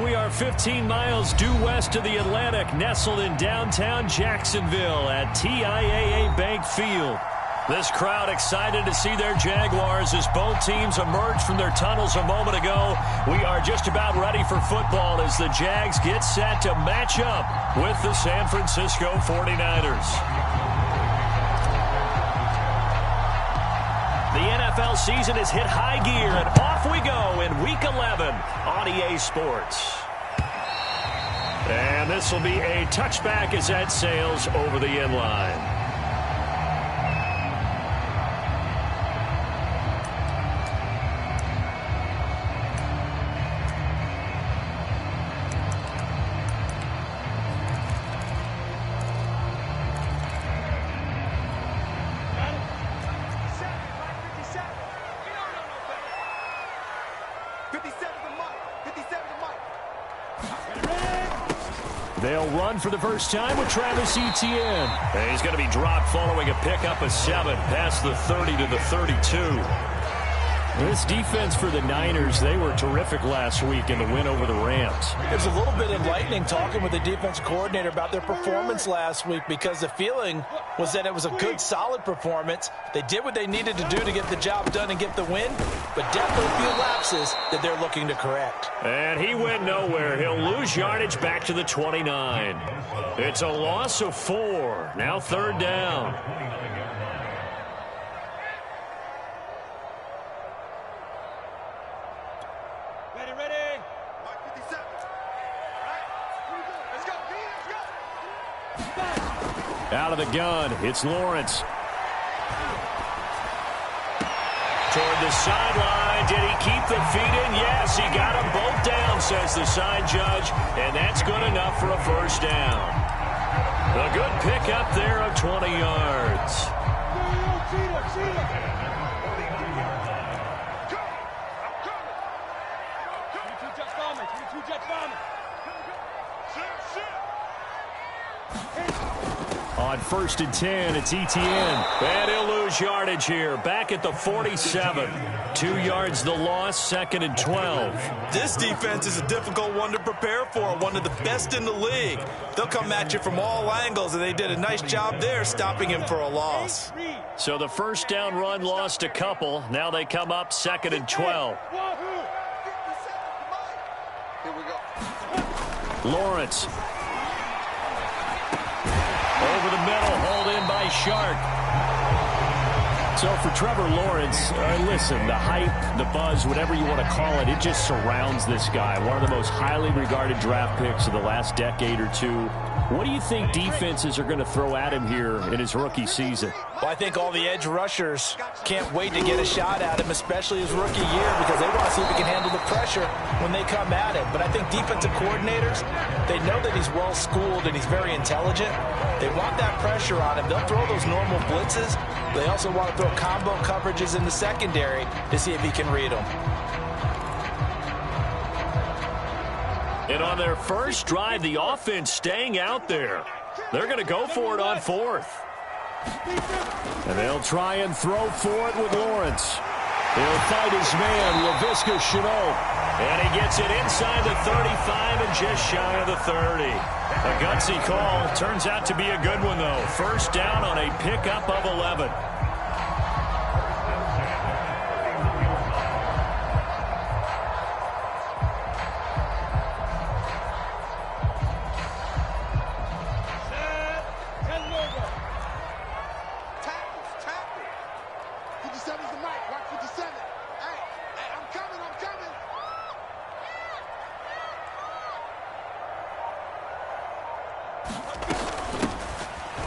We are 15 miles due west of the Atlantic, nestled in downtown Jacksonville at TIAA Bank Field. This crowd excited to see their Jaguars as both teams emerged from their tunnels a moment ago. We are just about ready for football as the Jags get set to match up with the San Francisco 49ers. The NFL season has hit high gear, and off we go in Week 11 on EA Sports. And this will be a touchback as that sails over the end line. They'll run for the first time with Travis Etienne. And he's going to be dropped following a pickup of 7 past the 30 to the 32. This defense for the Niners, they were terrific last week in the win over the Rams. It was a little bit enlightening talking with the defense coordinator about their performance last week because the feeling was that it was a good, solid performance. They did what they needed to do to get the job done and get the win, but definitely a few lapses that they're looking to correct. And he went nowhere. He'll lose yardage back to the 29. It's a loss of 4. Now 3rd down. Out of the gun, it's Lawrence. Toward the sideline, did he keep the feet in? Yes, he got them both down, says the side judge, and that's good enough for a first down. A good pickup there of 20 yards. On 1st and 10, it's Etienne. And he'll lose yardage here. Back at the 47. 2 yards the loss, 2nd and 12. This defense is a difficult one to prepare for, one of the best in the league. They'll come at you from all angles, and they did a nice job there stopping him for a loss. So the first down run lost a couple. Now they come up 2nd and 12. Here we go. Lawrence. Over the middle, hauled in by Shark. So for Trevor Lawrence, listen, the hype, the buzz, whatever you want to call it, it just surrounds this guy. One of the most highly regarded draft picks of the last decade or two. What do you think defenses are going to throw at him here in his rookie season? Well, I think all the edge rushers can't wait to get a shot at him, especially his rookie year, because they want to see if he can handle the pressure when they come at him. But I think defensive coordinators, they know that he's well-schooled and he's very intelligent. They want that pressure on him. They'll throw those normal blitzes. They also want to throw combo coverages in the secondary to see if he can read them. And on their first drive, the offense staying out there. They're going to go for it on 4th. And they'll try and throw for it with Lawrence. He'll fight his man, Laviska Shenault. And he gets it inside the 35 and just shy of the 30. A gutsy call. Turns out to be a good one, though. First down on a pickup of 11.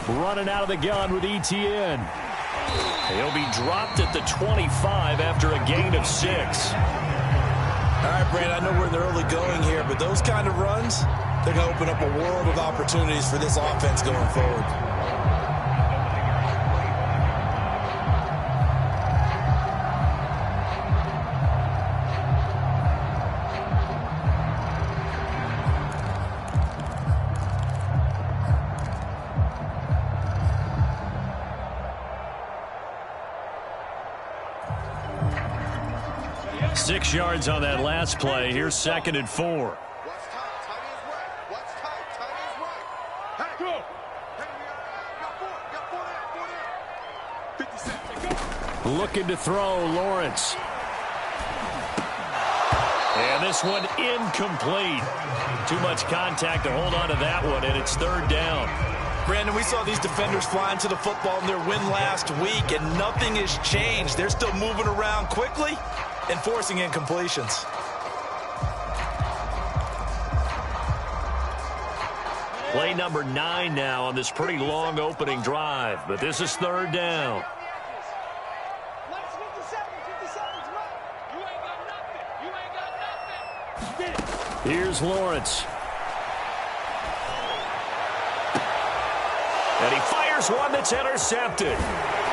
Running out of the gun with Etienne. He'll be dropped at the 25 after a gain of 6. All right, Brandon, I know we're in the early going here, but those kind of runs, they're going to open up a world of opportunities for this offense going forward. Six yards on that last play. Here's 2nd and 4. Looking to throw, Lawrence. And this one incomplete. Too much contact to hold on to that one, and it's third down. Brandon, we saw these defenders flying to the football in their win last week, and nothing has changed. They're still moving around quickly and forcing incompletions. Play number 9 now on this pretty long opening drive, but this is third down. Here's Lawrence. And he fires one that's intercepted.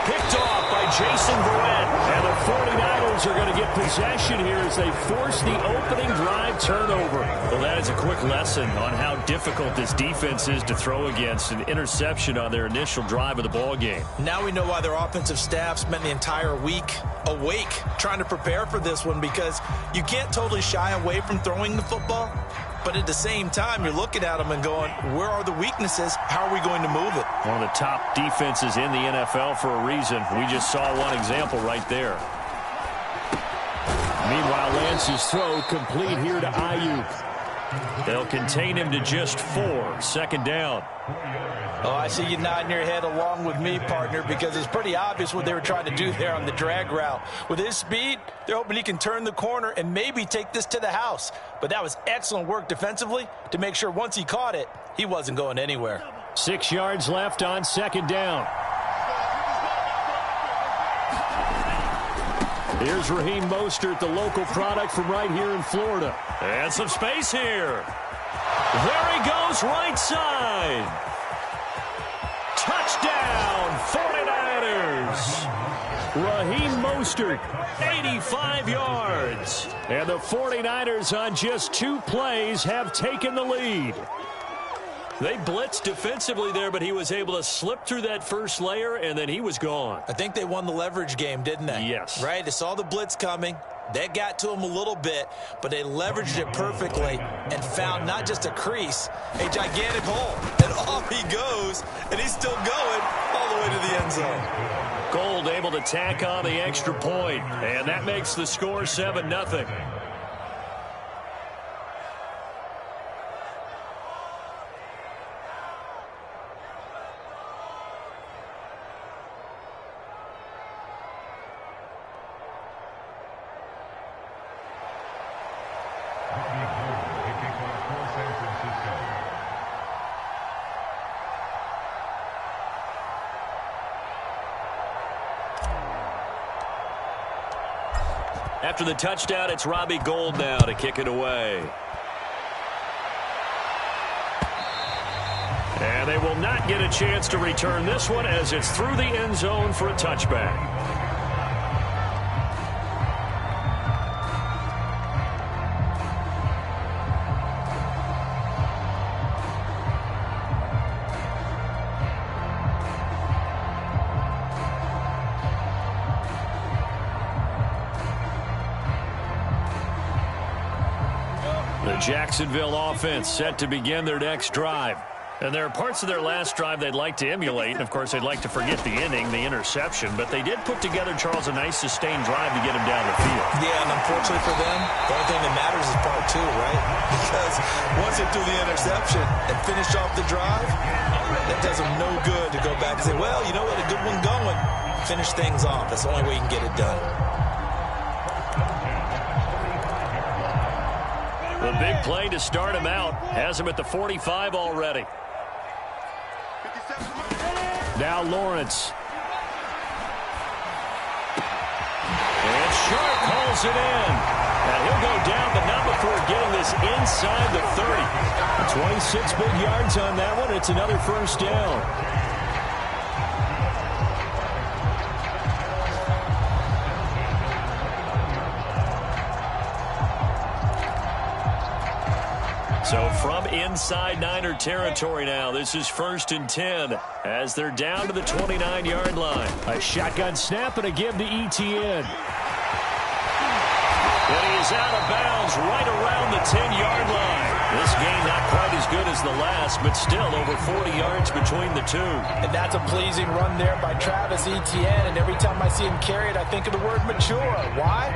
Picked off by Jason Verrett. And the 49ers are going to get possession here as they force the opening drive turnover. Well, that is a quick lesson on how difficult this defense is to throw against. An interception on their initial drive of the ball game. Now we know why their offensive staff spent the entire week awake trying to prepare for this one, because you can't totally shy away from throwing the football. But at the same time, you're looking at them and going, where are the weaknesses? How are we going to move it? One of the top defenses in the NFL for a reason. We just saw one example right there. Meanwhile, Lance's throw complete here to Ayuk. They'll contain him to just 4. Second down. Oh, I see you nodding your head along with me, partner, because it's pretty obvious what they were trying to do there on the drag route. With his speed, they're hoping he can turn the corner and maybe take this to the house. But that was excellent work defensively to make sure once he caught it, he wasn't going anywhere. 6 yards left on second down. Here's Raheem Mostert, the local product from right here in Florida. And some space here. There he goes, right side. Touchdown, 49ers. Raheem Mostert, 85 yards. And the 49ers on just 2 plays have taken the lead. They blitzed defensively there, but he was able to slip through that first layer, and then he was gone. I think they won the leverage game, didn't they? Yes. Right? They saw the blitz coming. That got to him a little bit, but they leveraged it perfectly and found not just a crease, a gigantic hole. And off he goes, and he's still going all the way to the end zone. Gold able to tack on the extra point, and that makes the score 7-0. After the touchdown, it's Robbie Gould now to kick it away. And they will not get a chance to return this one as it's through the end zone for a touchback. The Jacksonville offense set to begin their next drive. And there are parts of their last drive they'd like to emulate. And, of course, they'd like to forget the inning, the interception. But they did put together, Charles, a nice sustained drive to get him down the field. Yeah, and unfortunately for them, the only thing that matters is part 2, right? Because once they threw the interception and finished off the drive, that does them no good to go back and say, well, you know what, a good one going. Finish things off. That's the only way you can get it done. The big play to start him out has him at the 45 already. Now Lawrence. And Sharp calls it in. And he'll go down, but not before getting this inside the 30. 26 big yards on that one. It's another first down. So from inside Niner territory now, this is 1st and 10 as they're down to the 29-yard line. A shotgun snap and a give to Etienne. And he is out of bounds right around the 10-yard line. This game not quite as good as the last, but still over 40 yards between the two. And that's a pleasing run there by Travis Etienne, and every time I see him carry it, I think of the word mature. Why?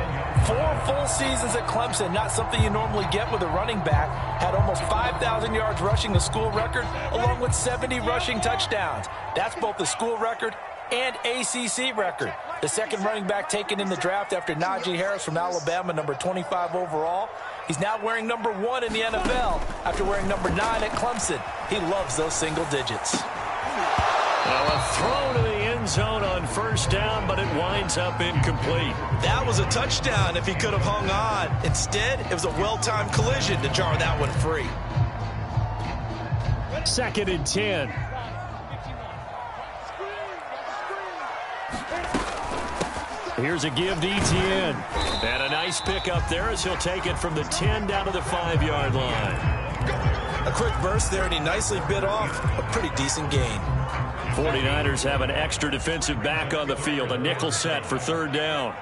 4 full seasons at Clemson, not something you normally get with a running back. Had almost 5,000 yards rushing, the school record, along with 70 rushing touchdowns. That's both the school record and ACC record. The second running back taken in the draft after Najee Harris from Alabama, number 25 overall. He's now wearing number 1 in the NFL after wearing number 9 at Clemson. He loves those single digits. Now a throw to the end zone on first down, but it winds up incomplete. That was a touchdown if he could have hung on. Instead, it was a well-timed collision to jar that one free. 2nd and 10. Here's a give to Etienne. And a nice pick up there as he'll take it from the 10 down to the 5-yard line. A quick burst there, and he nicely bit off a pretty decent gain. 49ers have an extra defensive back on the field. A nickel set for 3rd down.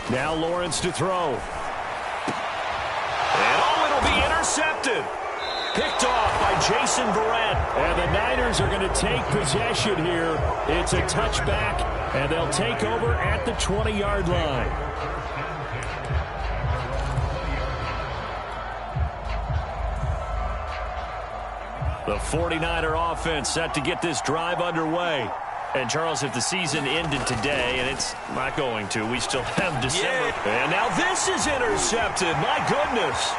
Now Lawrence to throw. And it'll be intercepted. Picked off by Jason Verrett. And the Niners are going to take possession here. It's a touchback, and they'll take over at the 20-yard line. The 49er offense set to get this drive underway. And, Charles, if the season ended today, and it's not going to, we still have December. Yeah. And now this is intercepted. My goodness.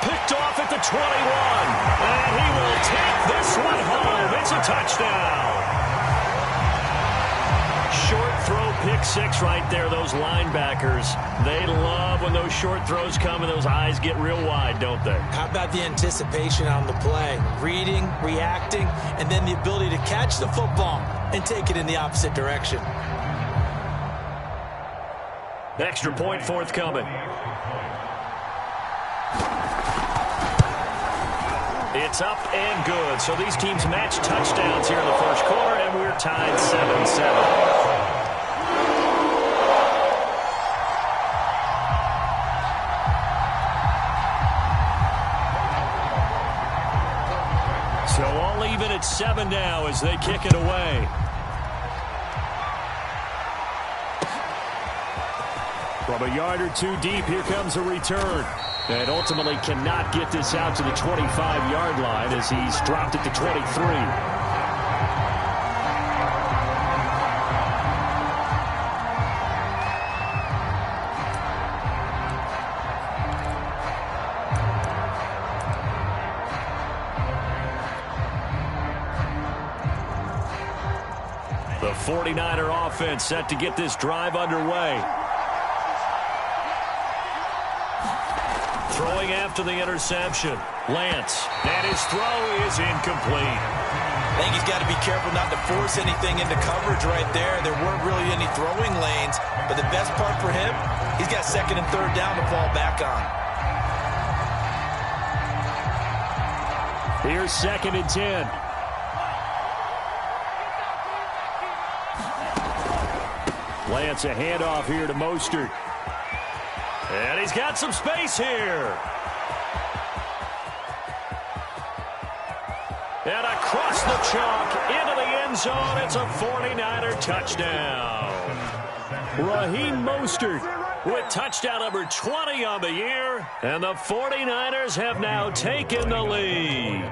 Picked off at the 21. And he will take this one home. It's a touchdown. Short throw, pick 6 right there. Those linebackers, they love when those short throws come and those eyes get real wide, don't they? How about the anticipation on the play? Reading, reacting, and then the ability to catch the football and take it in the opposite direction. Extra point forthcoming. It's up and good. So these teams match touchdowns here in the first quarter, and we're tied 7-7. So all even at 7 now as they kick it away. From a yard or 2 deep, here comes a return. And ultimately cannot get this out to the 25-yard line as he's dropped at the 23. The 49er offense set to get this drive underway. Throwing after the interception. Lance. And his throw is incomplete. I think he's got to be careful not to force anything into coverage right there. There weren't really any throwing lanes. But the best part for him, he's got 2nd and 3rd down to fall back on. Here's 2nd and 10. Lance, a handoff here to Mostert. And he's got some space here. And across the chalk into the end zone. It's a 49er touchdown. Raheem Mostert with touchdown number 20 on the year. And the 49ers have now taken the lead.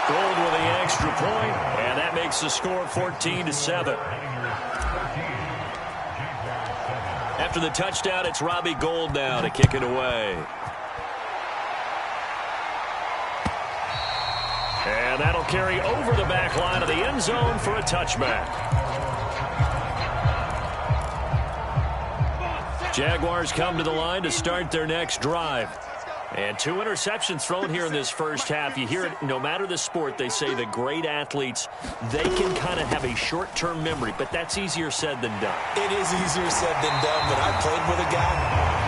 Gold with the extra point, and that makes the score 14-7. After the touchdown, it's Robbie Gould now to kick it away. And that'll carry over the back line of the end zone for a touchback. Jaguars come to the line to start their next drive. And 2 interceptions thrown here in this first half. You hear it, no matter the sport, they say the great athletes, they can kind of have a short-term memory, but that's easier said than done. It is easier said than done, but I played with a guy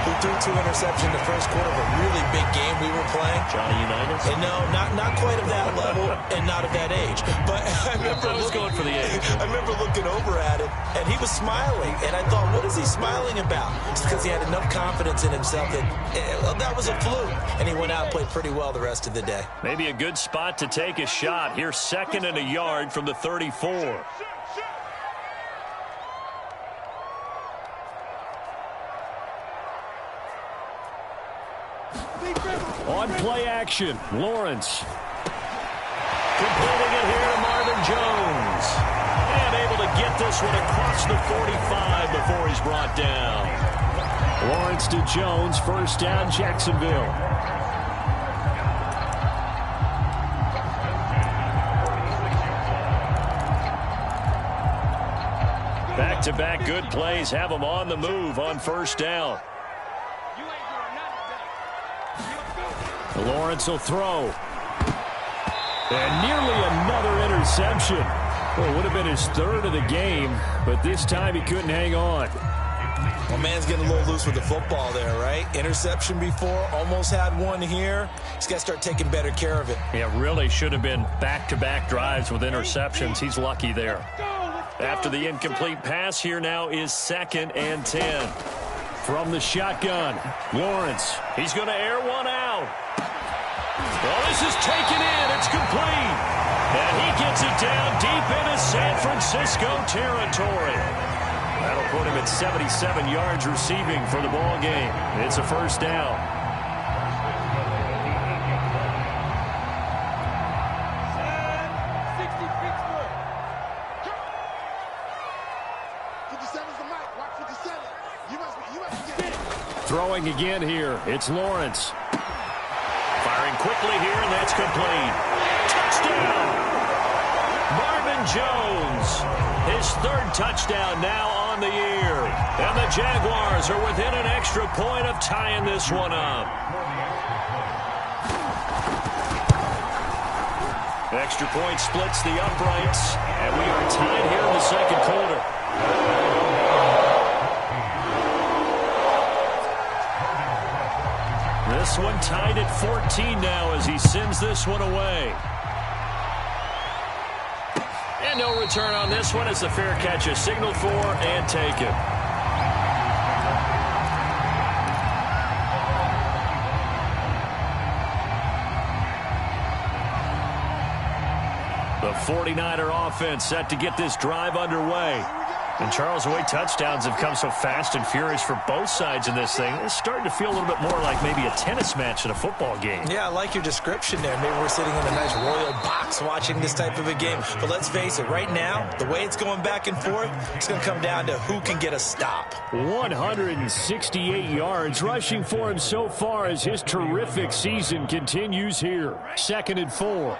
who threw 2 interceptions in the first quarter of a really big game we were playing. Johnny Unitas? And no, not quite of that level and not of that age. But I remember going for the age. I remember looking over at him, and he was smiling. And I thought, what is he smiling about? It's because he had enough confidence in himself that was a fluke. And he went out and played pretty well the rest of the day. Maybe a good spot to take a shot. Here's 2nd and a yard from the 34. On play action, Lawrence. Completing it here to Marvin Jones. And able to get this one across the 45 before he's brought down. Lawrence to Jones, first down, Jacksonville. Back-to-back good plays have them on the move on first down. Lawrence will throw. And nearly another interception. Well, it would have been his 3rd of the game, but this time he couldn't hang on. Well, man's getting a little loose with the football there, right? Interception before, almost had one here. He's got to start taking better care of it. Yeah, really should have been back-to-back drives with interceptions. He's lucky there. After the incomplete pass, here now is 2nd and 10. From the shotgun, Lawrence. He's going to air one out. Well, this is taken in. It's complete. And he gets it down deep into San Francisco territory. That'll put him at 77 yards receiving for the ball game. It's a first down. Throwing again here. It's Lawrence. Firing quickly here, and that's complete. Touchdown! Marvin Jones. His 3rd touchdown now on the year. And the Jaguars are within an extra point of tying this one up. Extra point splits the uprights, and we are tied here in the 2nd quarter. This one tied at 14 now as he sends this one away. And no return on this one as the fair catch is signaled for and taken. The 49er offense set to get this drive underway. And, Charles, the way touchdowns have come so fast and furious for both sides in this thing, it's starting to feel a little bit more like maybe a tennis match in a football game. Yeah, I like your description there. Maybe we're sitting in a nice royal box watching this type of a game. But let's face it, right now, the way it's going back and forth, it's going to come down to who can get a stop. 168 yards rushing for him so far as his terrific season continues here. 2nd and 4.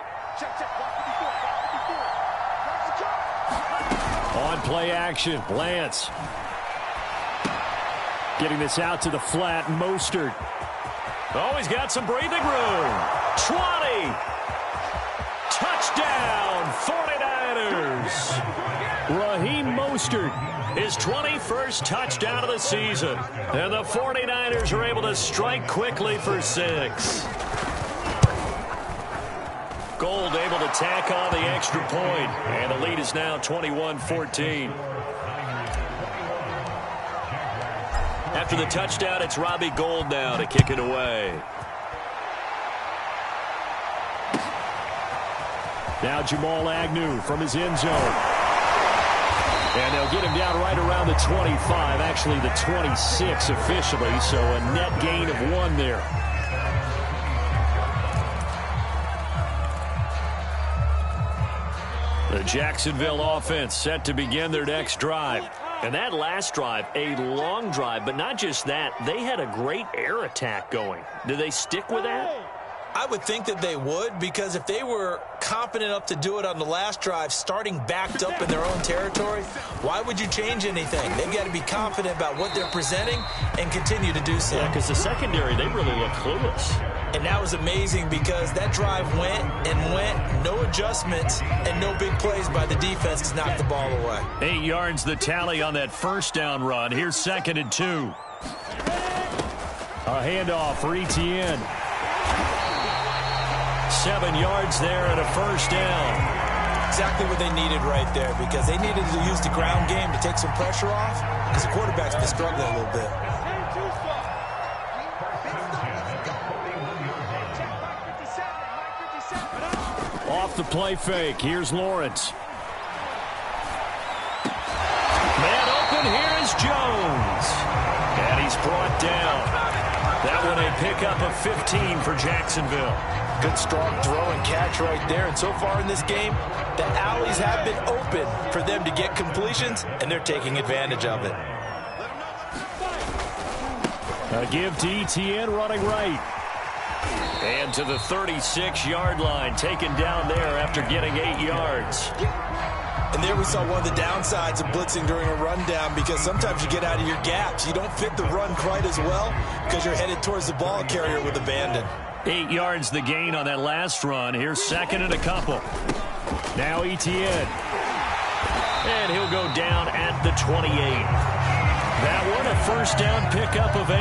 On play action, Lance. Getting this out to the flat, Mostert. Oh, he's got some breathing room. 20. Touchdown, 49ers. Raheem Mostert, his 21st touchdown of the season. And the 49ers are able to strike quickly for 6. Gold able to tack on the extra point, and the lead is now 21-14. After the touchdown, it's Robbie Gould now to kick it away. Now Jamal Agnew from his end zone. And they'll get him down right around the 25, actually the 26 officially, so a net gain of 1 there. The Jacksonville offense set to begin their next drive. And that last drive, a long drive, but not just that. They had a great air attack going. Do they stick with that? I would think that they would, because if they were confident enough to do it on the last drive, starting backed up in their own territory, why would you change anything? They've got to be confident about what they're presenting and continue to do so. Yeah, because the secondary, they really look clueless. And that was amazing because that drive went and went, no adjustments, and no big plays by the defense to knock the ball away. 8 yards the tally on that first down run. Here's 2nd and 2. A handoff for Etienne. 7 yards there and a first down. Exactly what they needed right there, because they needed to use the ground game to take some pressure off, because the quarterback's been struggling a little bit. Off the play fake. Here's Lawrence. Man open. Here is Jones. And he's brought down. That one a pickup of 15 for Jacksonville. Good strong throw and catch right there. And so far in this game, the alleys have been open for them to get completions, and they're taking advantage of it. A give to Etienne running right. And to the 36-yard line, taken down there after getting 8 yards. And there we saw one of the downsides of blitzing during a rundown, because sometimes you get out of your gaps. You don't fit the run quite as well because you're headed towards the ball carrier with abandon. 8 yards the gain on that last run. Here's 2nd and a couple. Now Etienne. And he'll go down at the 28. That one a first down pickup of 8.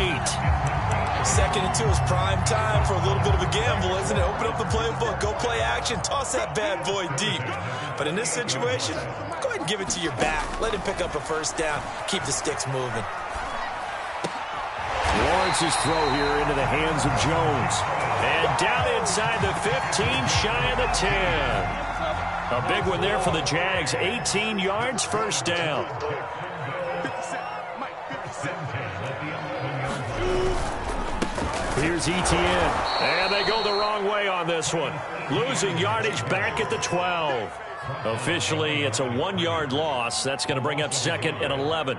2nd and 2 is prime time for a little bit of a gamble, isn't it? Open up the playbook, go play action, toss that bad boy deep. But in this situation, go ahead and give it to your back. Let him pick up a first down. Keep the sticks moving. Lawrence's throw here into the hands of Jones. And down inside the 15, shy of the 10. A big one there for the Jags. 18 yards, first down. Here's Etienne. And they go the wrong way on this one. Losing yardage back at the 12. Officially, it's a 1-yard loss. That's going to bring up 2nd and 11.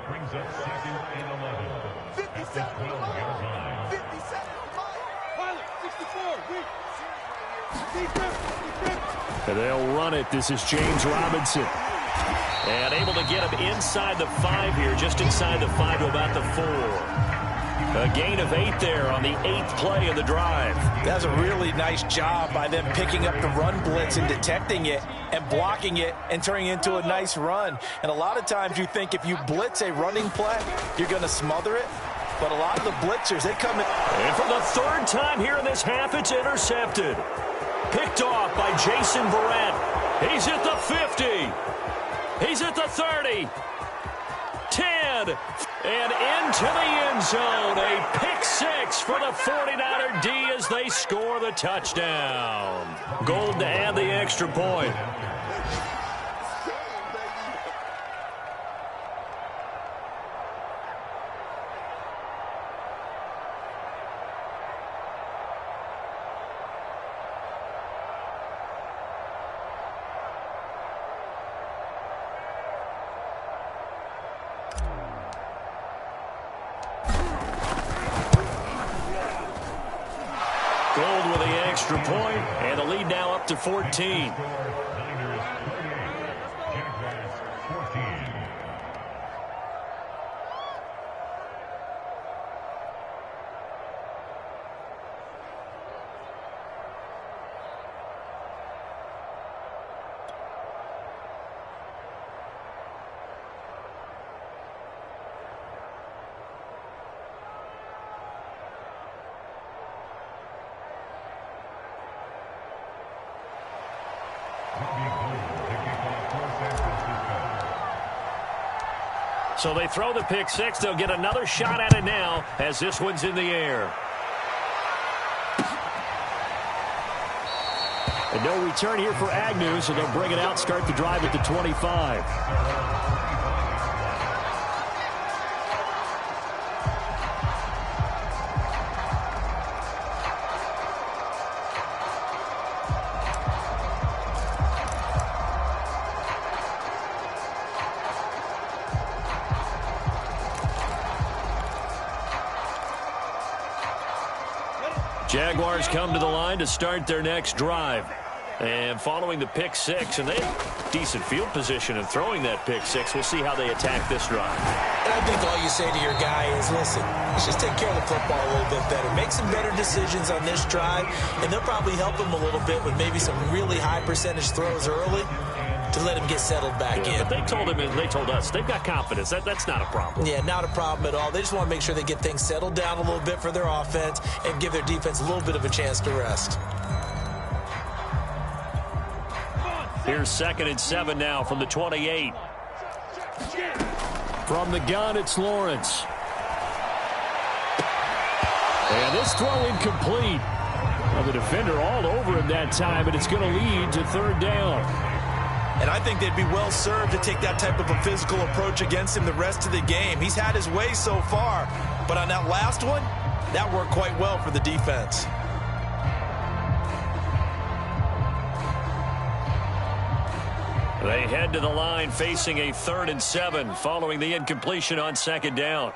And they'll run it. This is James Robinson. And able to get him inside the 5 here, just inside the 5 to about the 4. A gain of 8 there on the 8th play of the drive. That's a really nice job by them picking up the run blitz and detecting it and blocking it and turning it into a nice run. And a lot of times you think if you blitz a running play, you're going to smother it. But a lot of the blitzers, they come in. And for the 3rd time here in this half, it's intercepted. Picked off by Jason Verrett. He's at the 50. He's at the 30. 10. And into the end zone. A pick 6 for the 49er D as they score the touchdown. Gold to add the extra point. Gold with the extra point, and the lead now up to 14. So they throw the pick 6. They'll get another shot at it now as this one's in the air. And no return here for Agnew, so they'll bring it out, start the drive at the 25. Jaguars come to the line to start their next drive. And following the pick six, and they have decent field position in throwing that pick six. We'll see how they attack this drive. And I think all you say to your guy is, listen, let's just take care of the football a little bit better. Make some better decisions on this drive, and they'll probably help him a little bit with maybe some really high percentage throws early to let him get settled back in. But they told him and they told us they've got confidence. That's not a problem. Yeah, not a problem at all. They just want to make sure they get things settled down a little bit for their offense and give their defense a little bit of a chance to rest. Here's 2nd and 7 now from the 28. From the gun, it's Lawrence. And this throw incomplete. Well, the defender all over him that time, and it's going to lead to 3rd down. And I think they'd be well served to take that type of a physical approach against him the rest of the game. He's had his way so far, but on that last one, that worked quite well for the defense. They head to the line facing a 3rd and 7 following the incompletion on 2nd down.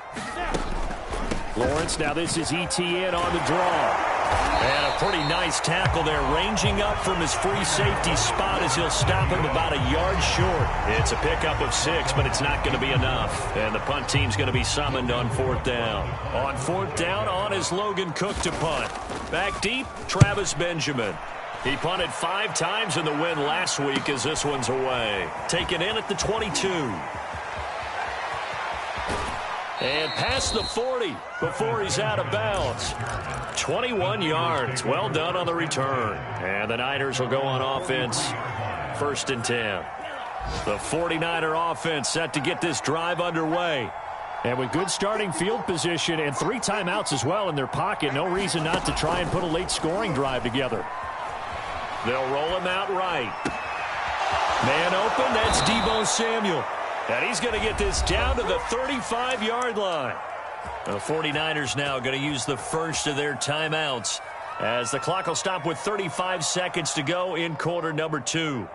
Lawrence, now this is ETN on the draw. And a pretty nice tackle there, ranging up from his free safety spot as he'll stop him about a yard short. It's a pickup of 6, but it's not going to be enough. And the punt team's going to be summoned on 4th down. On 4th down, on is Logan Cook to punt. Back deep, Travis Benjamin. He punted 5 times in the win last week as this one's away. Taken in at the 22. And past the 40 before he's out of bounds. 21 yards. Well done on the return. And the Niners will go on offense. 1st and 10. The 49er offense set to get this drive underway. And with good starting field position and 3 timeouts as well in their pocket, no reason not to try and put a late scoring drive together. They'll roll him out right. Man open, that's Deebo Samuel. And he's going to get this down to the 35-yard line. The 49ers now going to use the first of their timeouts as the clock will stop with 35 seconds to go in quarter number 2.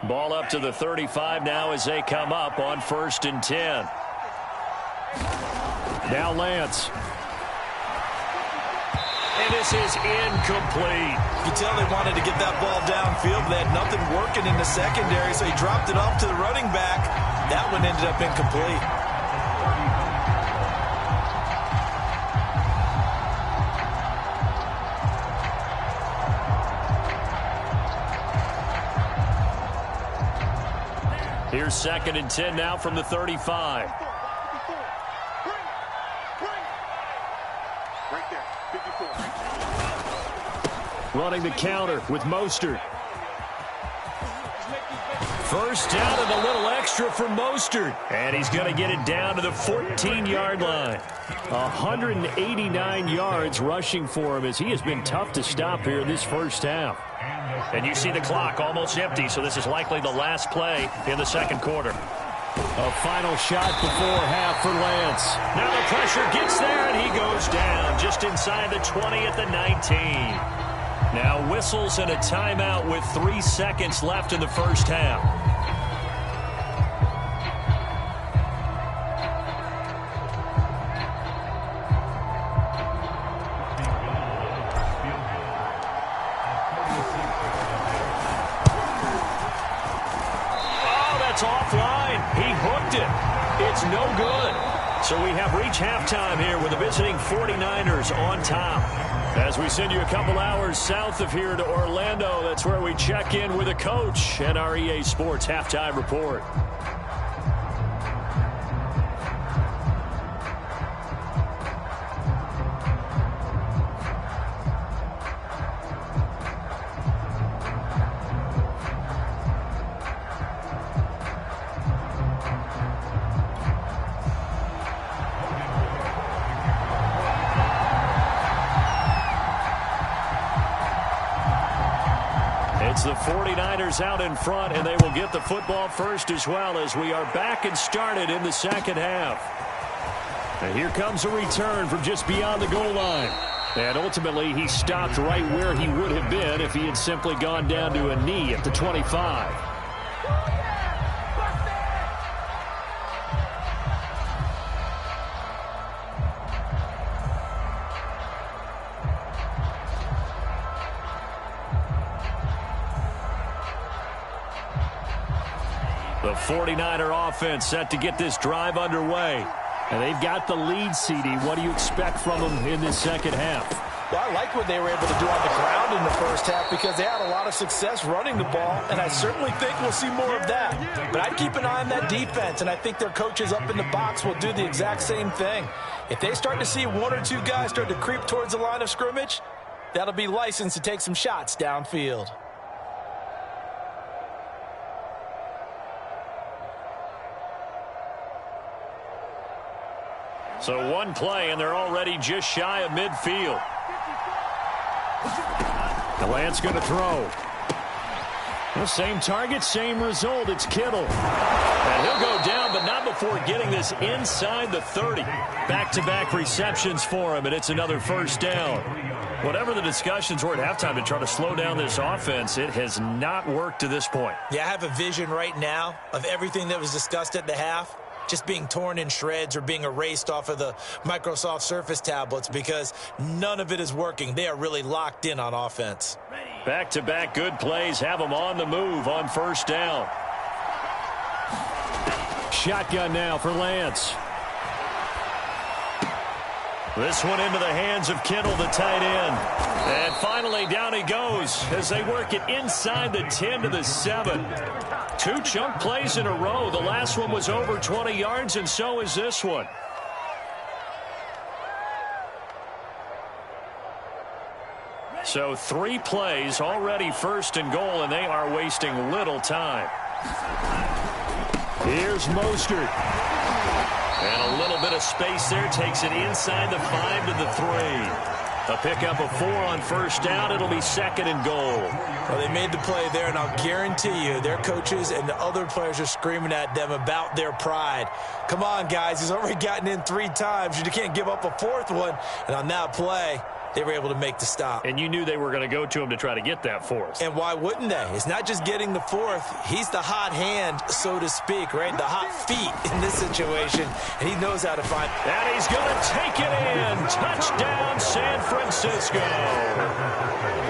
Ball up to the 35 now as they come up on 1st and 10. Now Lance. And this is incomplete. You can tell they wanted to get that ball downfield, but they had nothing working in the secondary, so he dropped it off to the running back. That one ended up incomplete. Here's 2nd and 10 now from the 35. Right there, 54. Running the counter with Mostert. First down and a little extra for Mostert. And he's going to get it down to the 14-yard line. 189 yards rushing for him as he has been tough to stop here in this first half. And you see the clock almost empty, so this is likely the last play in the 2nd quarter. A final shot before half for Lance. Now the pressure gets there, and he goes down just inside the 20 at the 19. Now whistles and a timeout with 3 seconds left in the first half. Offline. He hooked it. It's no good. So we have reached halftime here with the visiting 49ers on top. As we send you a couple hours south of here to Orlando, that's where we check in with a coach and our EA Sports Halftime Report. It's the 49ers out in front, and they will get the football first as well as we are back and started in the 2nd half. And here comes a return from just beyond the goal line. And ultimately, he stopped right where he would have been if he had simply gone down to a knee at the 25. The 49er offense set to get this drive underway. And they've got the lead, CD. What do you expect from them in this second half? Well, I like what they were able to do on the ground in the first half because they had a lot of success running the ball, and I certainly think we'll see more of that. But I'd keep an eye on that defense, and I think their coaches up in the box will do the exact same thing. If they start to see one or two guys start to creep towards the line of scrimmage, that'll be licensed to take some shots downfield. So one play, and they're already just shy of midfield. Lance going to throw. The same target, same result. It's Kittle. And he'll go down, but not before getting this inside the 30. Back-to-back receptions for him, and it's another first down. Whatever the discussions were at halftime to try to slow down this offense, it has not worked to this point. Yeah, I have a vision right now of everything that was discussed at the half just being torn in shreds or being erased off of the Microsoft Surface tablets because none of it is working. They are really locked in on offense. Back-to-back good plays have them on the move on first down. Shotgun now for Lance. This one into the hands of Kittle, the tight end. And finally down he goes as they work it inside the 10 to the 7. Two chunk plays in a row. The last one was over 20 yards, and so is this one. So 3 plays, already first and goal, and they are wasting little time. Here's Mostert. And a little bit of space there takes it inside the 5 to the 3. A pickup of 4 on first down. It'll be second and goal. Well, they made the play there, and I'll guarantee you their coaches and the other players are screaming at them about their pride. Come on, guys. He's already gotten in 3 times. You can't give up a 4th one. And on that play, they were able to make the stop. And you knew they were going to go to him to try to get that 4th. And why wouldn't they? It's not just getting the 4th. He's the hot hand, so to speak, right? The hot feet in this situation. And he knows how to find. And he's going to take it in. Touchdown, San Francisco.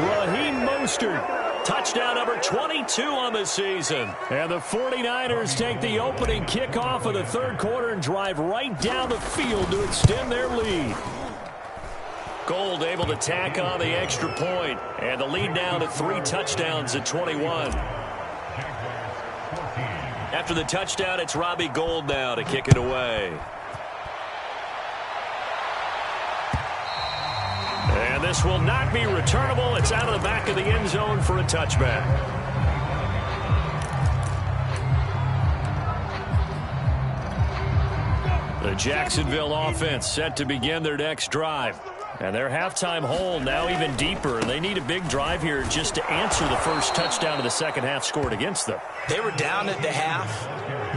Raheem Mostert. Touchdown number 22 on the season. And the 49ers take the opening kickoff of the third quarter and drive right down the field to extend their lead. Gold able to tack on the extra point, and the lead now to 3 touchdowns at 21. After the touchdown, it's Robbie Gould now to kick it away. And this will not be returnable. It's out of the back of the end zone for a touchback. The Jacksonville offense set to begin their next drive. And their halftime hole now even deeper. And they need a big drive here just to answer the first touchdown of the second half scored against them. They were down at the half.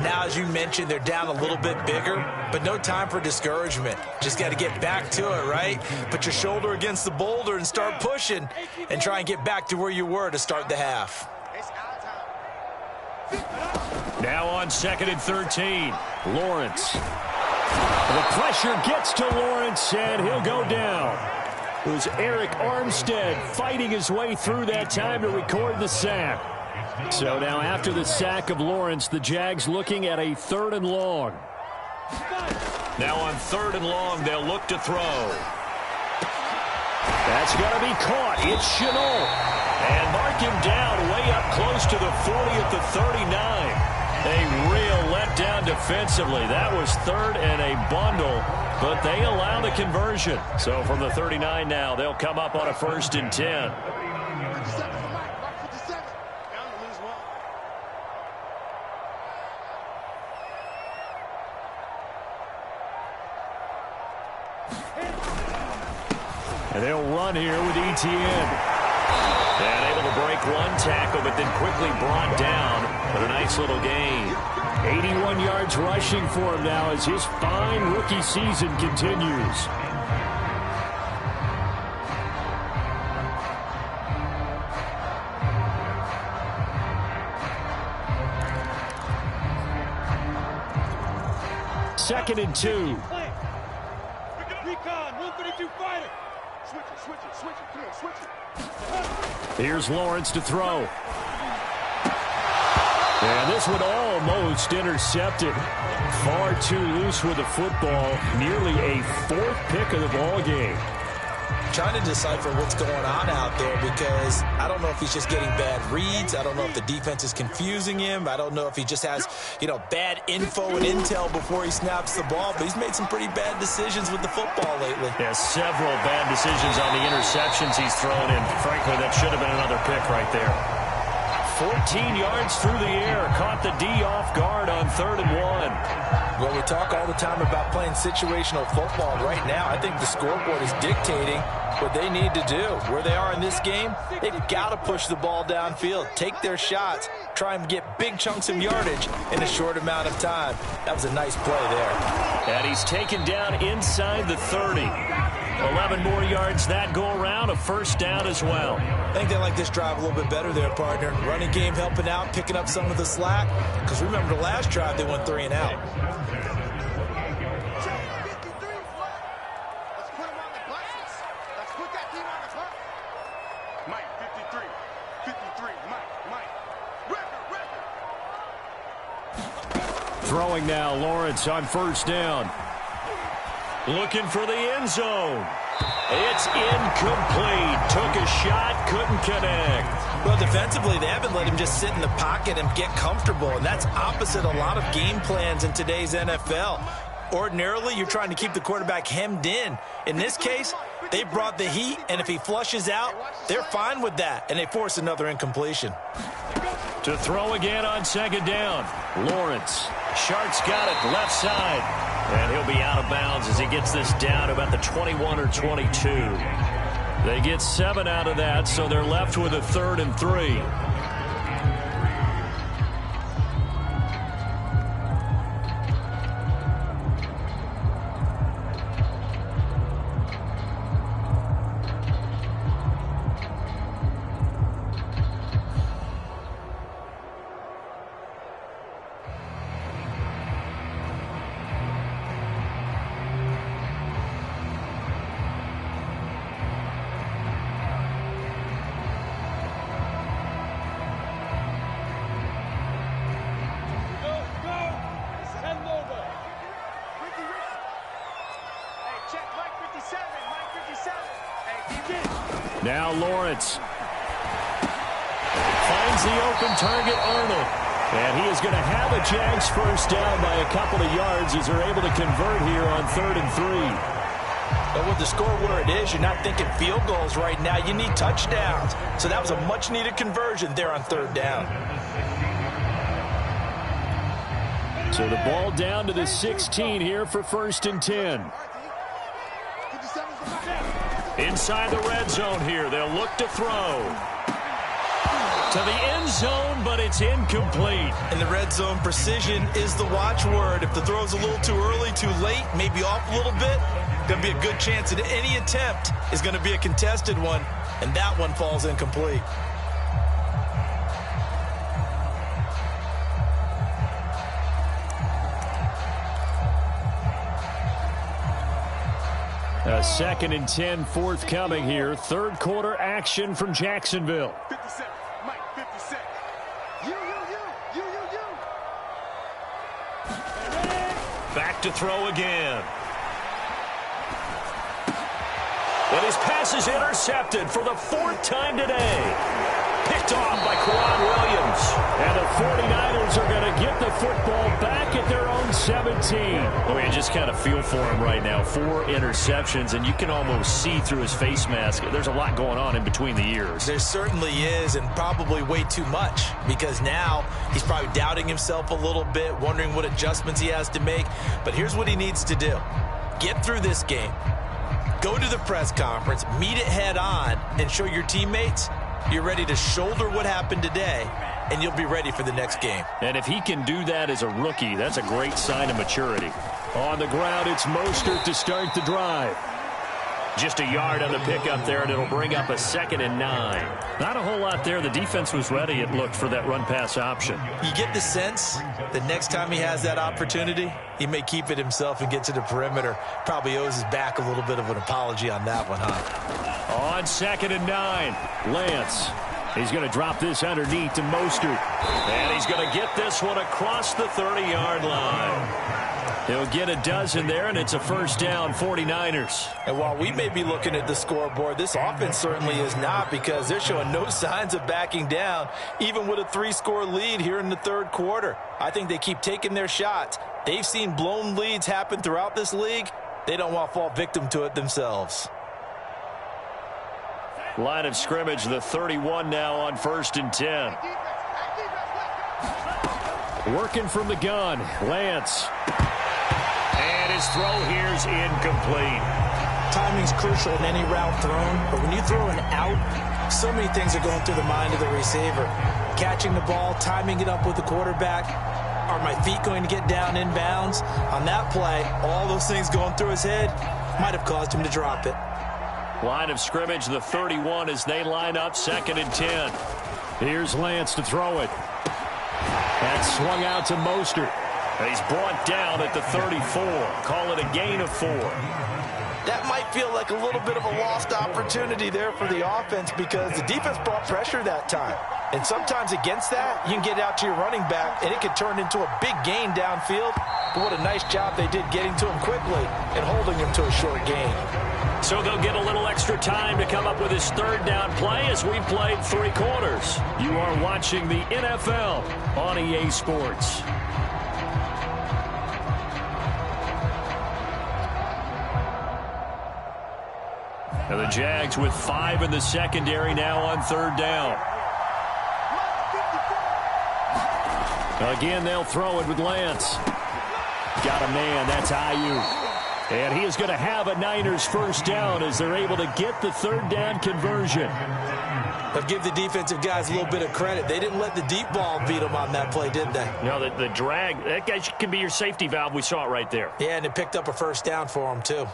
Now, as you mentioned, they're down a little bit bigger, but no time for discouragement. Just got to get back to it, right? Put your shoulder against the boulder and start pushing and try and get back to where you were to start the half. Now on 2nd and 13, Lawrence. The pressure gets to Lawrence, and he'll go down. It was Eric Armstead fighting his way through that time to record the sack. So now after the sack of Lawrence, the Jags looking at a 3rd and long. Now on 3rd and long, they'll look to throw. That's going to be caught. It's Chenault. And mark him down way up close to the 40 at the 39. A real letdown defensively. That was 3rd and a bundle, but they allow the conversion. So from the 39 now, they'll come up on a 1st and 10. And they'll run here with Etienne. And able to break one tackle, but then quickly brought down. But a nice little gain. 81 yards rushing for him now as his fine rookie season continues. Second and 2. Here's Lawrence to throw. And this one almost intercepted. Far too loose with the football. Nearly a 4th pick of the ball game. Trying to decipher what's going on out there because I don't know if he's just getting bad reads. I don't know if the defense is confusing him. I don't know if he just has, bad info and intel before he snaps the ball. But he's made some pretty bad decisions with the football lately. Yeah, several bad decisions on the interceptions he's thrown in. Frankly, that should have been another pick right there. 14 yards through the air. Caught the D off guard on 3rd and 1. Well, we talk all the time about playing situational football. Right now, I think the scoreboard is dictating what they need to do. Where they are in this game, they've got to push the ball downfield, take their shots, try and get big chunks of yardage in a short amount of time. That was a nice play there. And he's taken down inside the 30. 11 more yards that go around, a 1st down as well. I think they like this drive a little bit better there, partner. Running game helping out, picking up some of the slack. Because remember the last drive, they went 3 and out. Throwing now, Lawrence on 1st down. Looking for the end zone. It's incomplete. Took a shot, couldn't connect. Well, defensively, they haven't let him just sit in the pocket and get comfortable, and that's opposite a lot of game plans in today's NFL. Ordinarily, you're trying to keep the quarterback hemmed in. In this case, they brought the heat, and if he flushes out, they're fine with that, and they force another incompletion. To throw again on 2nd down. Lawrence. Shart's got it left side. And he'll be out of bounds as he gets this down about the 21 or 22. They get 7 out of that, so they're left with a 3rd and 3. Now Lawrence finds the open target, Arnold. And he is going to have a Jags 1st down by a couple of yards as they're able to convert here on 3rd and 3. But with the score where it is, you're not thinking field goals right now. You need touchdowns. So that was a much-needed conversion there on 3rd down. So the ball down to the 16 here for 1st and 10. Inside the red zone here. They'll look to throw. To the end zone, but it's incomplete. In the red zone, precision is the watchword. If the throw's a little too early, too late, maybe off a little bit, going to be a good chance that any attempt is going to be a contested one, and that one falls incomplete. A 2nd and 10 forthcoming here. 3rd quarter action from Jacksonville. 50 seconds. Mike, 50 seconds. You. Back to throw again. And his pass is intercepted for the 4th time today. Picked off by Quad Williams. And the 49ers are going to get the football back at their own 17. Oh, you just kind of feel for him right now. 4 interceptions, and you can almost see through his face mask. There's a lot going on in between the ears. There certainly is, and probably way too much, because now he's probably doubting himself a little bit, wondering what adjustments he has to make. But here's what he needs to do. Get through this game. Go to the press conference, meet it head on, and show your teammates you're ready to shoulder what happened today, and you'll be ready for the next game. And if he can do that as a rookie, that's a great sign of maturity. On the ground, it's Mostert to start the drive. Just a yard on the pickup there, and it'll bring up a 2nd and 9. Not a whole lot there. The defense was ready, it looked, for that run-pass option. You get the sense that next time he has that opportunity, he may keep it himself and get to the perimeter. Probably owes his back a little bit of an apology on that one, huh? On 2nd and 9, Lance He's going to drop this underneath to Mostert. And he's going to get this one across the 30-yard line. He'll get a dozen there, and it's a first down, 49ers. And while we may be looking at the scoreboard, this offense certainly is not, because they're showing no signs of backing down, even with a 3-score lead here in the third quarter. I think they keep taking their shots. They've seen blown leads happen throughout this league. They don't want to fall victim to it themselves. Line of scrimmage, the 31 now on 1st and 10. Working from the gun, Lance. And his throw here's incomplete. Timing's crucial in any route thrown, but when you throw an out, so many things are going through the mind of the receiver. Catching the ball, timing it up with the quarterback. Are my feet going to get down inbounds? On that play, all those things going through his head might have caused him to drop it. Line of scrimmage, the 31 as they line up 2nd and 10. Here's Lance to throw it. That's swung out to Mostert. He's brought down at the 34. Call it a gain of 4. That might feel like a little bit of a lost opportunity there for the offense, because the defense brought pressure that time. And sometimes against that, you can get out to your running back, and it can turn into a big gain downfield. But what a nice job they did getting to him quickly and holding him to a short gain. So they'll get a little extra time to come up with his 3rd down play as we played 3 quarters. You are watching the NFL on EA Sports. And the Jags with 5 in the secondary now on 3rd down. Again, they'll throw it with Lance. Got a man, that's Ayuk. And he is going to have a Niners first down as they're able to get the 3rd down conversion. But give the defensive guys a little bit of credit. They didn't let the deep ball beat them on that play, did they? No, the drag, that guy can be your safety valve. We saw it right there. Yeah, and it picked up a first down for them, too.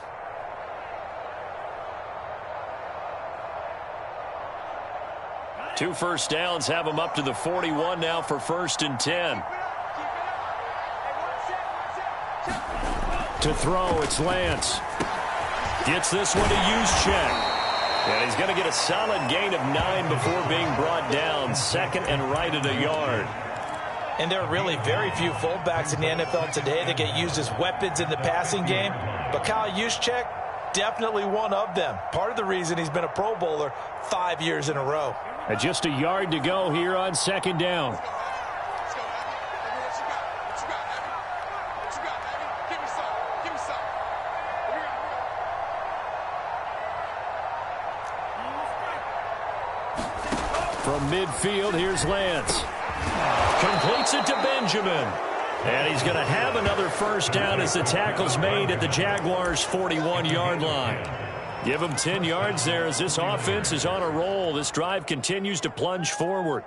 Two first downs have them up to the 41 now for 1st and 10. To throw, it's Lance. Gets this one to Juszczyk. And he's going to get a solid gain of 9 before being brought down. 2nd and right at a yard. And there are really very few fullbacks in the NFL today that get used as weapons in the passing game. But Kyle Juszczyk, definitely one of them. Part of the reason he's been a Pro Bowler 5 years in a row. And just a yard to go here on 2nd down. From midfield, here's Lance. Completes it to Benjamin. And he's going to have another first down as the tackle's made at the Jaguars' 41-yard line. Give him 10 yards there as this offense is on a roll. This drive continues to plunge forward.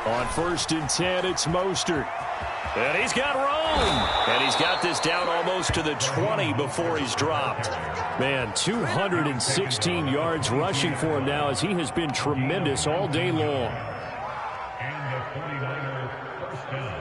On 1st and 10, it's Mostert. And he's got room. And he's got this down almost to the 20 before he's dropped. Man, 216 yards rushing for him now as he has been tremendous all day long. And the 49ers first down.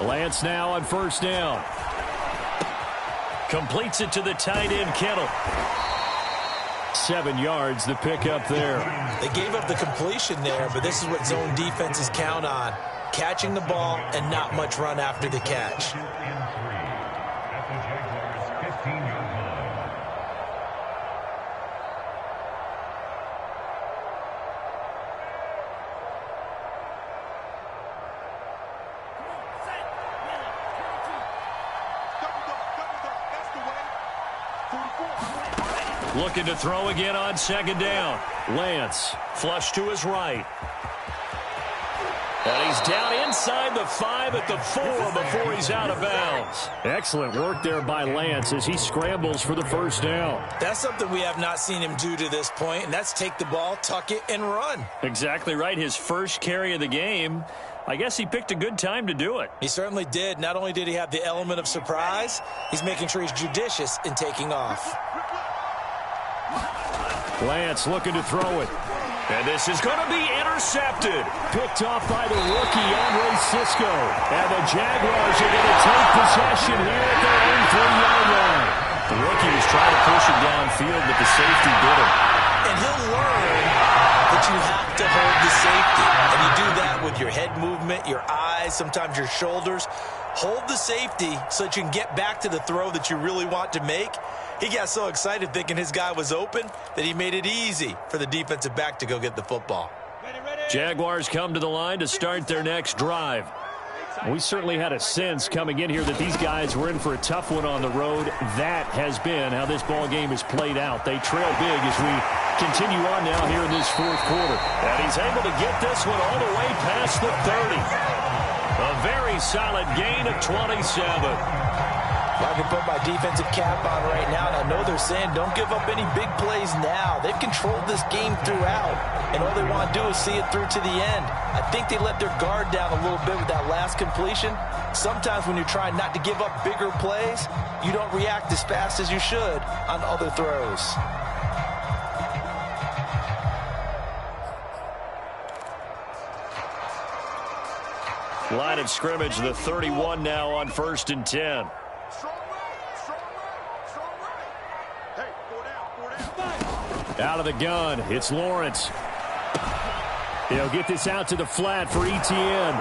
Lance now on 1st down. Completes it to the tight end, Kittle. 7 yards, the pickup there. They gave up the completion there, but this is what zone defenses count on. Catching the ball and not much run after the catch. At the Jaguars' 15-yard line. Looking to throw again on second down. Lance, flush to his right. And he's down inside the 5 at the 4 before he's out of bounds. Excellent work there by Lance as he scrambles for the first down. That's something we have not seen him do to this point, and that's take the ball, tuck it, and run. Exactly right. His first carry of the game. I guess he picked a good time to do it. He certainly did. Not only did he have the element of surprise, he's making sure he's judicious in taking off. Lance looking to throw it. And this is going to be intercepted. Picked off by the rookie, Andre Sisco. And the Jaguars are going to take possession here at their own 3-yard line. The rookie was trying to push him downfield, but the safety did it. And he'll learn that you have to hold the safety. And you do that with your head movement, your eyes, sometimes your shoulders. Hold the safety so that you can get back to the throw that you really want to make. He got so excited thinking his guy was open that he made it easy for the defensive back to go get the football. Jaguars come to the line to start their next drive. We certainly had a sense coming in here that these guys were in for a tough one on the road. That has been how this ball game is played out. They trail big as we continue on now here in this fourth quarter. And he's able to get this one all the way past the 30. A very solid gain of 27. I can put my defensive cap on right now, and I know they're saying don't give up any big plays now. They've controlled this game throughout, and all they want to do is see it through to the end. I think they let their guard down a little bit with that last completion. Sometimes when you're trying not to give up bigger plays, you don't react as fast as you should on other throws. Line of scrimmage, the 31 now on 1st and 10. Out of the gun, it's Lawrence. He'll get this out to the flat for Etienne.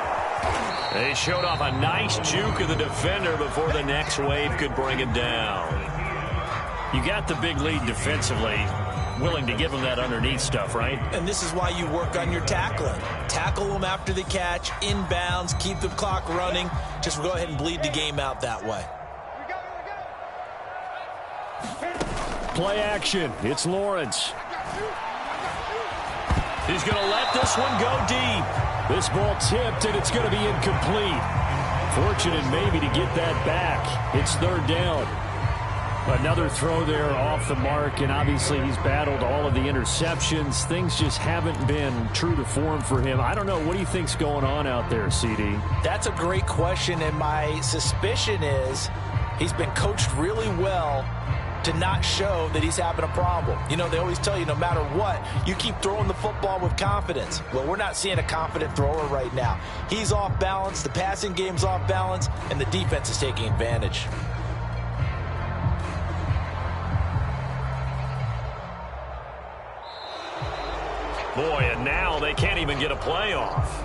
They showed off a nice juke of the defender before the next wave could bring him down. You got the big lead defensively. Willing to give him that underneath stuff, right? And this is why you work on your tackling. Tackle them after the catch, inbounds, keep the clock running. Just go ahead and bleed the game out that way. Play action. It's Lawrence. He's going to let this one go deep. This ball tipped, and it's going to be incomplete. Fortunate maybe to get that back. It's 3rd down. Another throw there off the mark, and obviously he's battled all of the interceptions. Things just haven't been true to form for him. I don't know. What do you think's going on out there, CD? That's a great question, and my suspicion is he's been coached really well to not show that he's having a problem. You know, they always tell you no matter what, you keep throwing the football with confidence. Well, we're not seeing a confident thrower right now. He's off balance, the passing game's off balance, and the defense is taking advantage. Boy, and now they can't even get a play off.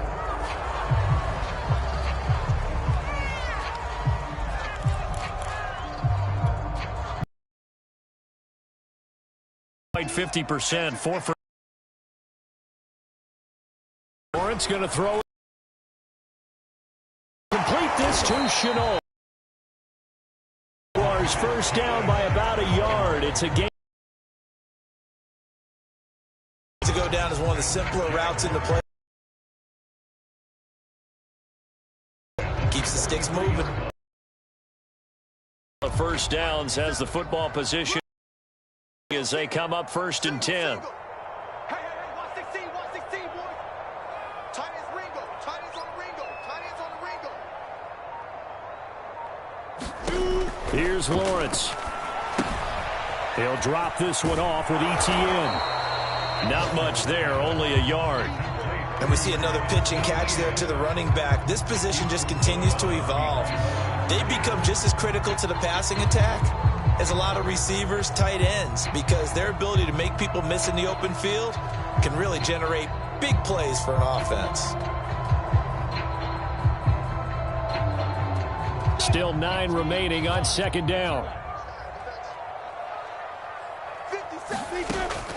50%, 4 for Lawrence going to throw it. Complete this to Chenault. First down by about a yard. It's a game to go down as one of the simpler routes in the play. Keeps the sticks moving. The first downs has the football position as they come up 1st and 10. Hey, 116, boys. Tight ends Ringo. Tight ends on Ringo. Tight ends on Ringo. Here's Lawrence. He'll drop this one off with Etienne. Not much there, only a yard. And we see another pitch and catch there to the running back. This position just continues to evolve. They become just as critical to the passing attack as a lot of receivers, tight ends, because their ability to make people miss in the open field can really generate big plays for an offense. Still 9 remaining on 2nd down.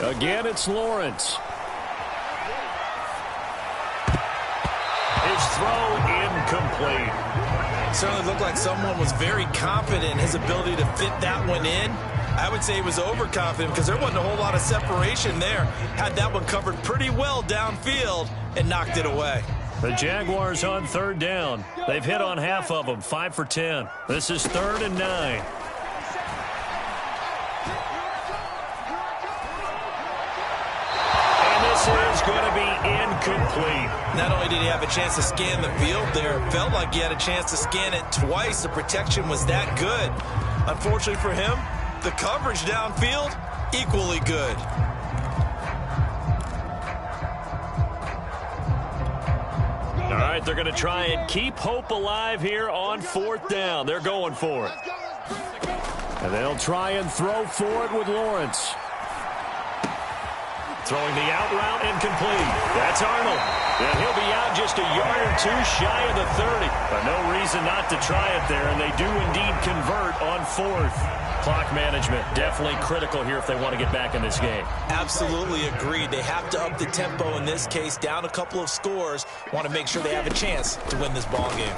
Again, it's Lawrence. His throw incomplete. Certainly looked like someone was very confident in his ability to fit that one in. I would say he was overconfident because there wasn't a whole lot of separation there. Had that one covered pretty well downfield and knocked it away. The Jaguars on third down. They've hit on half of them, 5 for 10. This is 3rd and 9. And this is going to be incomplete. Not only did he have a chance to scan the field there, it felt like he had a chance to scan it twice. The protection was that good. Unfortunately for him, the coverage downfield, equally good. All right, they're going to try and keep hope alive here on 4th down. They're going for it. And they'll try and throw for it with Lawrence. Throwing the out route incomplete. That's Arnold. And he'll be out just a yard or two shy of the 30. But no reason not to try it there, and they do indeed convert on 4th. Clock management definitely critical here if they want to get back in this game. Absolutely agreed. They have to up the tempo in this case, down a couple of scores. Want to make sure they have a chance to win this ball game.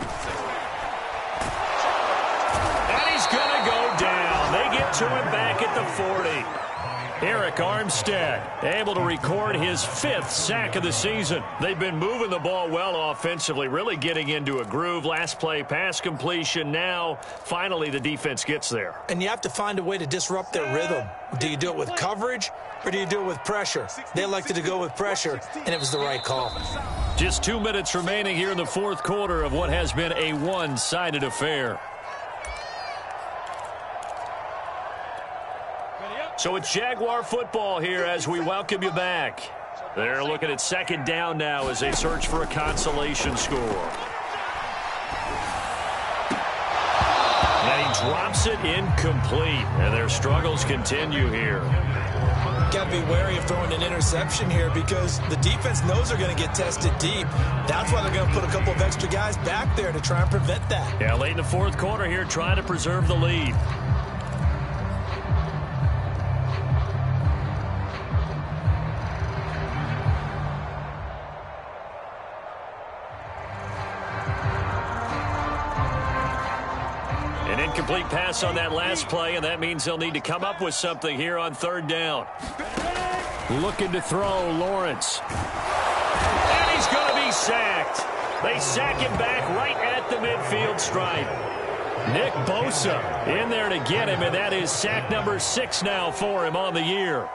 And he's going to go down. They get to him back at the 40. Eric Armstead able to record his 5th sack of the season. They've been moving the ball well offensively, really getting into a groove. Last play, pass completion. Now, finally, the defense gets there. And you have to find a way to disrupt their rhythm. Do you do it with coverage, or do you do it with pressure? They elected to go with pressure, and it was the right call. Just 2 minutes remaining here in the 4th quarter of what has been a one-sided affair. So it's Jaguar football here as we welcome you back. They're looking at 2nd down now as they search for a consolation score. And he drops it incomplete. And their struggles continue here. Got to be wary of throwing an interception here because the defense knows they're going to get tested deep. That's why they're going to put a couple of extra guys back there to try and prevent that. Yeah, late in the 4th quarter here, trying to preserve the lead. Incomplete pass on that last play, and that means they'll need to come up with something here on 3rd down. Looking to throw, Lawrence. And he's going to be sacked. They sack him back right at the midfield stripe. Nick Bosa in there to get him, and that is sack number 6 now for him on the year.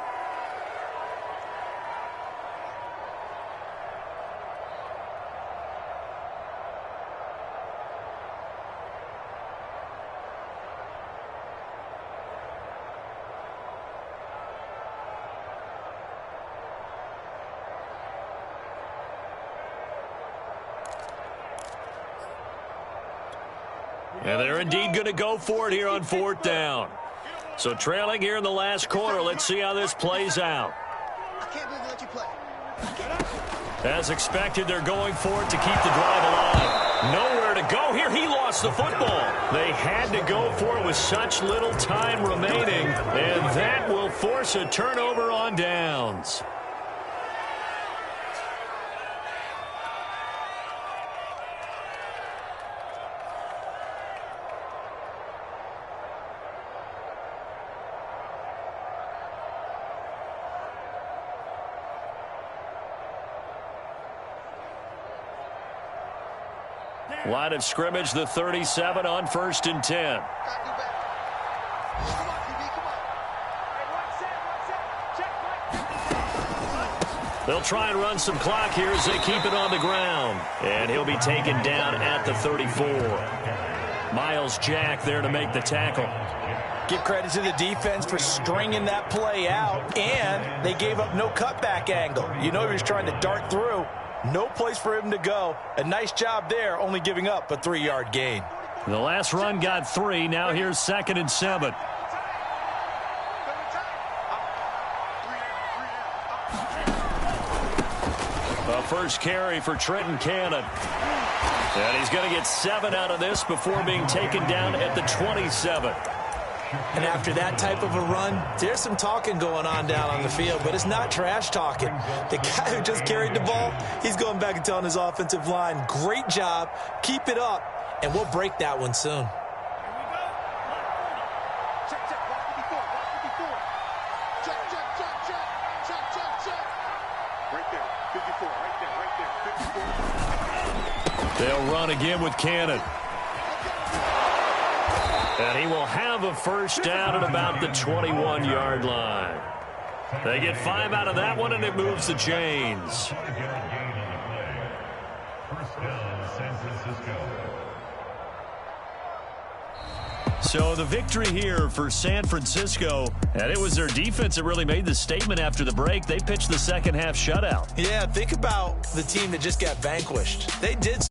And they're indeed going to go for it here on 4th down. So trailing here in the last quarter. Let's see how this plays out. I can't believe they let you play. As expected, they're going for it to keep the drive alive. Nowhere to go here. He lost the football. They had to go for it with such little time remaining. And that will force a turnover on downs. Line of scrimmage, the 37 on 1st and 10. They'll try and run some clock here as they keep it on the ground. And he'll be taken down at the 34. Miles Jack there to make the tackle. Give credit to the defense for stringing that play out, and they gave up no cutback angle. You know he was trying to dart through. No place for him to go. A nice job there, only giving up a 3-yard gain. The last run got 3. Now here's 2nd and 7. A first carry for Trenton Cannon. And he's going to get 7 out of this before being taken down at the 27. And after that type of a run, there's some talking going on down on the field, but it's not trash talking. The guy who just carried the ball, he's going back and telling his offensive line, great job, keep it up, and we'll break that one soon. They'll run again with Cannon. And he will have a first down at about the 21-yard line. They get 5 out of that one, and it moves the chains. First down, San Francisco. So the victory here for San Francisco, and it was their defense that really made the statement after the break. They pitched the second half shutout. Yeah, think about the team that just got vanquished. They did